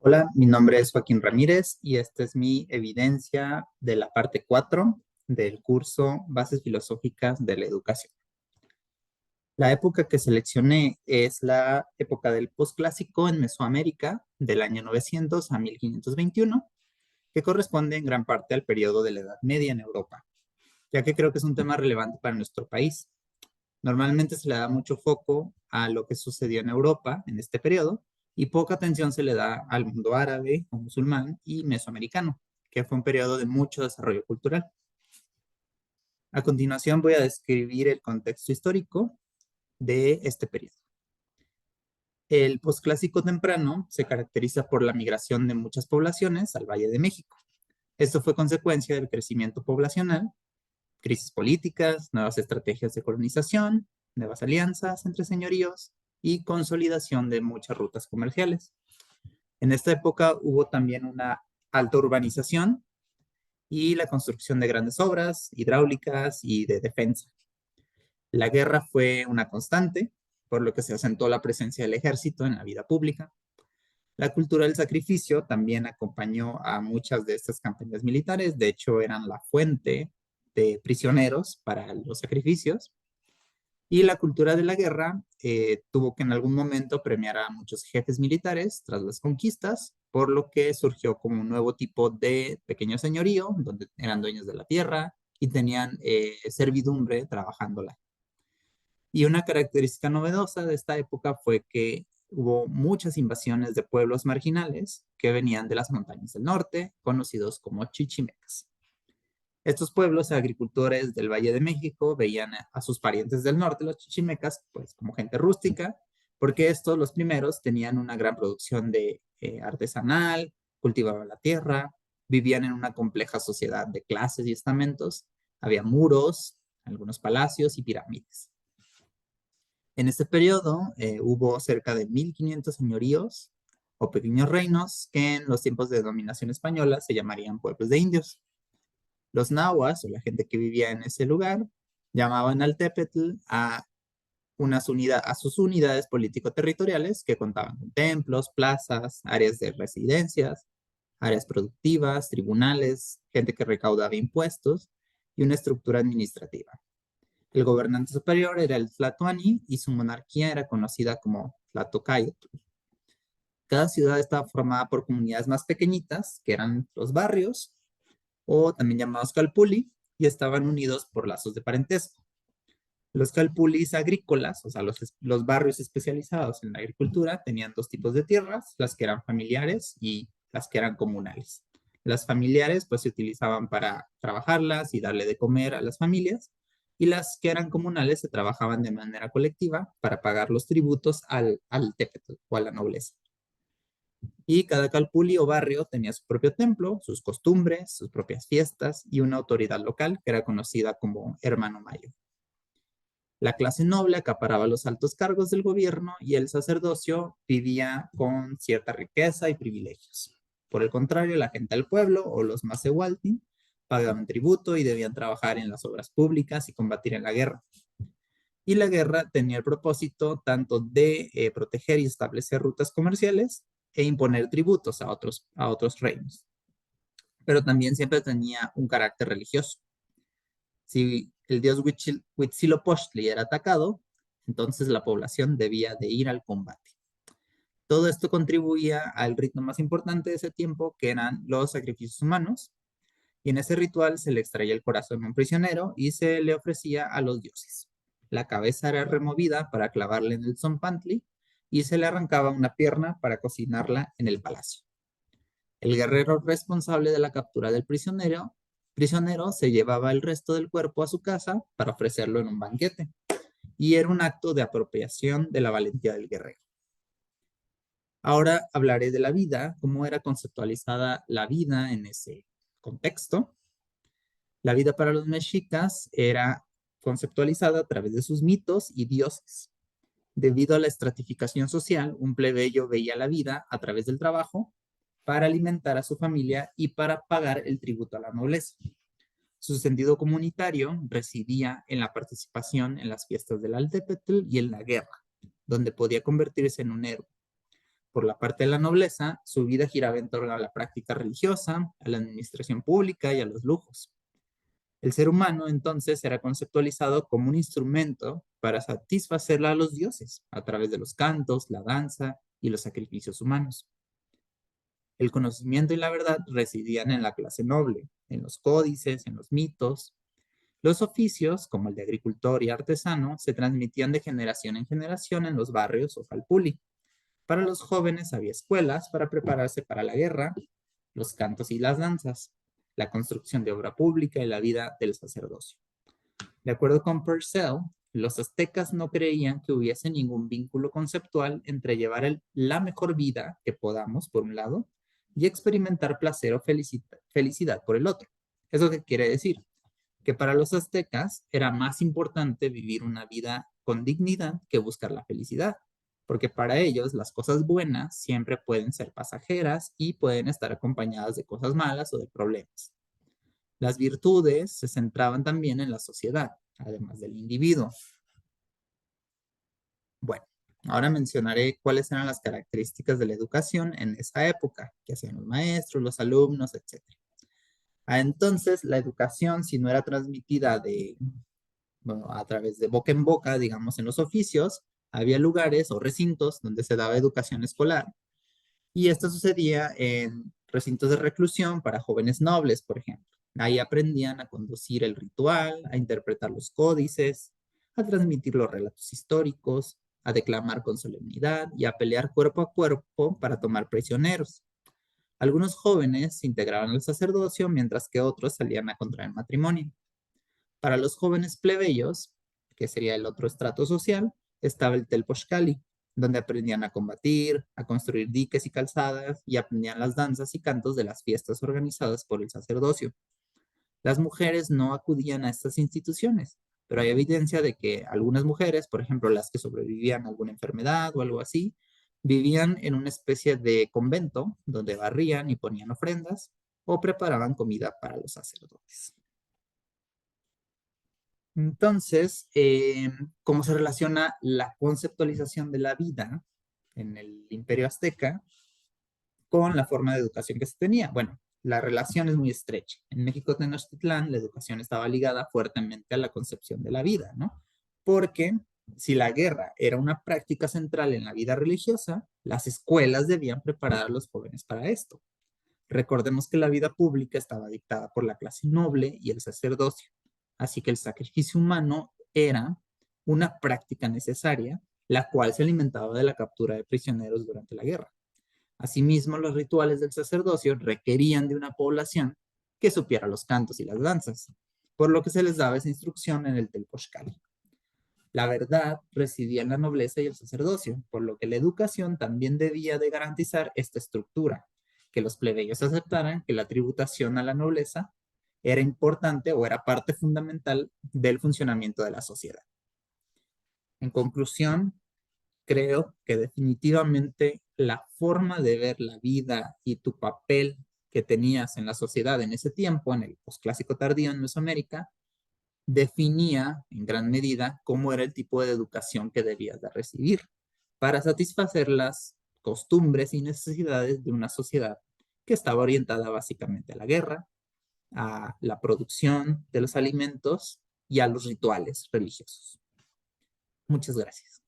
Hola, mi nombre es Joaquín Ramírez y esta es mi evidencia de la parte 4 del curso Bases Filosóficas de la Educación. La época que seleccioné es la época del posclásico en Mesoamérica, del año 900 a 1521, que corresponde en gran parte al periodo de la Edad Media en Europa, ya que creo que es un tema relevante para nuestro país. Normalmente se le da mucho foco a lo que sucedió en Europa en este periodo y poca atención se le da al mundo árabe o musulmán y mesoamericano, que fue un periodo de mucho desarrollo cultural. A continuación voy a describir el contexto histórico de este periodo. El posclásico temprano se caracteriza por la migración de muchas poblaciones al Valle de México. Esto fue consecuencia del crecimiento poblacional, crisis políticas, nuevas estrategias de colonización, nuevas alianzas entre señoríos y consolidación de muchas rutas comerciales. En esta época hubo también una alta urbanización y la construcción de grandes obras hidráulicas y de defensa. La guerra fue una constante, por lo que se asentó la presencia del ejército en la vida pública. La cultura del sacrificio también acompañó a muchas de estas campañas militares, de hecho eran la fuente de prisioneros para los sacrificios. Y la cultura de la guerra tuvo que en algún momento premiar a muchos jefes militares tras las conquistas, por lo que surgió como un nuevo tipo de pequeño señorío, donde eran dueños de la tierra y tenían servidumbre trabajándola. Y una característica novedosa de esta época fue que hubo muchas invasiones de pueblos marginales que venían de las montañas del norte, conocidos como chichimecas. Estos pueblos agricultores del Valle de México veían a sus parientes del norte, los chichimecas, pues como gente rústica, porque estos, los primeros, tenían una gran producción de artesanal, cultivaban la tierra, vivían en una compleja sociedad de clases y estamentos, había muros, algunos palacios y pirámides. En este periodo hubo cerca de 1500 señoríos o pequeños reinos que en los tiempos de dominación española se llamarían pueblos de indios. Los nahuas, o la gente que vivía en ese lugar, llamaban al Tepetl a sus unidades político-territoriales que contaban con templos, plazas, áreas de residencias, áreas productivas, tribunales, gente que recaudaba impuestos y una estructura administrativa. El gobernante superior era el Tlatoani y su monarquía era conocida como Tlatocayotl. Cada ciudad estaba formada por comunidades más pequeñitas, que eran los barrios, o también llamados calpuli, y estaban unidos por lazos de parentesco. Los calpulis agrícolas, o sea, los barrios especializados en la agricultura, tenían dos tipos de tierras, las que eran familiares y las que eran comunales. Las familiares pues se utilizaban para trabajarlas y darle de comer a las familias, y las que eran comunales se trabajaban de manera colectiva para pagar los tributos al tepetl o a la nobleza. Y cada calpulli o barrio tenía su propio templo, sus costumbres, sus propias fiestas y una autoridad local que era conocida como hermano mayor. La clase noble acaparaba los altos cargos del gobierno y el sacerdocio vivía con cierta riqueza y privilegios. Por el contrario, la gente del pueblo o los macehualtin pagaban tributo y debían trabajar en las obras públicas y combatir en la guerra. Y la guerra tenía el propósito tanto de proteger y establecer rutas comerciales e imponer tributos a otros reinos. Pero también siempre tenía un carácter religioso. Si el dios Huitzilopochtli era atacado, entonces la población debía de ir al combate. Todo esto contribuía al rito más importante de ese tiempo, que eran los sacrificios humanos, y en ese ritual se le extraía el corazón a un prisionero y se le ofrecía a los dioses. La cabeza era removida para clavarla en el zompantli y se le arrancaba una pierna para cocinarla en el palacio. El guerrero responsable de la captura del prisionero se llevaba el resto del cuerpo a su casa para ofrecerlo en un banquete, y era un acto de apropiación de la valentía del guerrero. Ahora hablaré de la vida, cómo era conceptualizada la vida en ese contexto. La vida para los mexicas era conceptualizada a través de sus mitos y dioses. Debido a la estratificación social, un plebeyo veía la vida a través del trabajo para alimentar a su familia y para pagar el tributo a la nobleza. Su sentido comunitario residía en la participación en las fiestas del Altepetl y en la guerra, donde podía convertirse en un héroe. Por la parte de la nobleza, su vida giraba en torno a la práctica religiosa, a la administración pública y a los lujos. El ser humano entonces era conceptualizado como un instrumento para satisfacer a los dioses a través de los cantos, la danza y los sacrificios humanos. El conocimiento y la verdad residían en la clase noble, en los códices, en los mitos. Los oficios, como el de agricultor y artesano, se transmitían de generación en generación en los barrios o falpuli. Para los jóvenes había escuelas para prepararse para la guerra, los cantos y las danzas, la construcción de obra pública y la vida del sacerdocio. De acuerdo con Purcell, los aztecas no creían que hubiese ningún vínculo conceptual entre llevar la mejor vida que podamos, por un lado, y experimentar placer o felicidad por el otro. ¿Eso qué quiere decir? Que para los aztecas era más importante vivir una vida con dignidad que buscar la felicidad, porque para ellos las cosas buenas siempre pueden ser pasajeras y pueden estar acompañadas de cosas malas o de problemas. Las virtudes se centraban también en la sociedad, además del individuo. Bueno, ahora mencionaré cuáles eran las características de la educación en esa época, que hacían los maestros, los alumnos, etc. Entonces, la educación, si no era transmitida bueno, a través de boca en boca, digamos, en los oficios, había lugares o recintos donde se daba educación escolar. Y esto sucedía en recintos de reclusión para jóvenes nobles, por ejemplo. Ahí aprendían a conducir el ritual, a interpretar los códices, a transmitir los relatos históricos, a declamar con solemnidad y a pelear cuerpo a cuerpo para tomar prisioneros. Algunos jóvenes se integraban al sacerdocio, mientras que otros salían a contraer matrimonio. Para los jóvenes plebeyos, que sería el otro estrato social, estaba el Telpochcali, donde aprendían a combatir, a construir diques y calzadas y aprendían las danzas y cantos de las fiestas organizadas por el sacerdocio. Las mujeres no acudían a estas instituciones, pero hay evidencia de que algunas mujeres, por ejemplo las que sobrevivían a alguna enfermedad o algo así, vivían en una especie de convento donde barrían y ponían ofrendas o preparaban comida para los sacerdotes. Entonces, ¿cómo se relaciona la conceptualización de la vida en el Imperio Azteca con la forma de educación que se tenía? Bueno, la relación es muy estrecha. En México Tenochtitlán, la educación estaba ligada fuertemente a la concepción de la vida, ¿no? Porque si la guerra era una práctica central en la vida religiosa, las escuelas debían preparar a los jóvenes para esto. Recordemos que la vida pública estaba dictada por la clase noble y el sacerdocio, así que el sacrificio humano era una práctica necesaria, la cual se alimentaba de la captura de prisioneros durante la guerra. Asimismo, los rituales del sacerdocio requerían de una población que supiera los cantos y las danzas, por lo que se les daba esa instrucción en el Telpochcali. La verdad residía en la nobleza y el sacerdocio, por lo que la educación también debía de garantizar esta estructura, que los plebeyos aceptaran que la tributación a la nobleza era importante o era parte fundamental del funcionamiento de la sociedad. En conclusión, creo que definitivamente la forma de ver la vida y tu papel que tenías en la sociedad en ese tiempo, en el posclásico tardío en Mesoamérica, definía en gran medida cómo era el tipo de educación que debías de recibir para satisfacer las costumbres y necesidades de una sociedad que estaba orientada básicamente a la guerra, a la producción de los alimentos y a los rituales religiosos. Muchas gracias.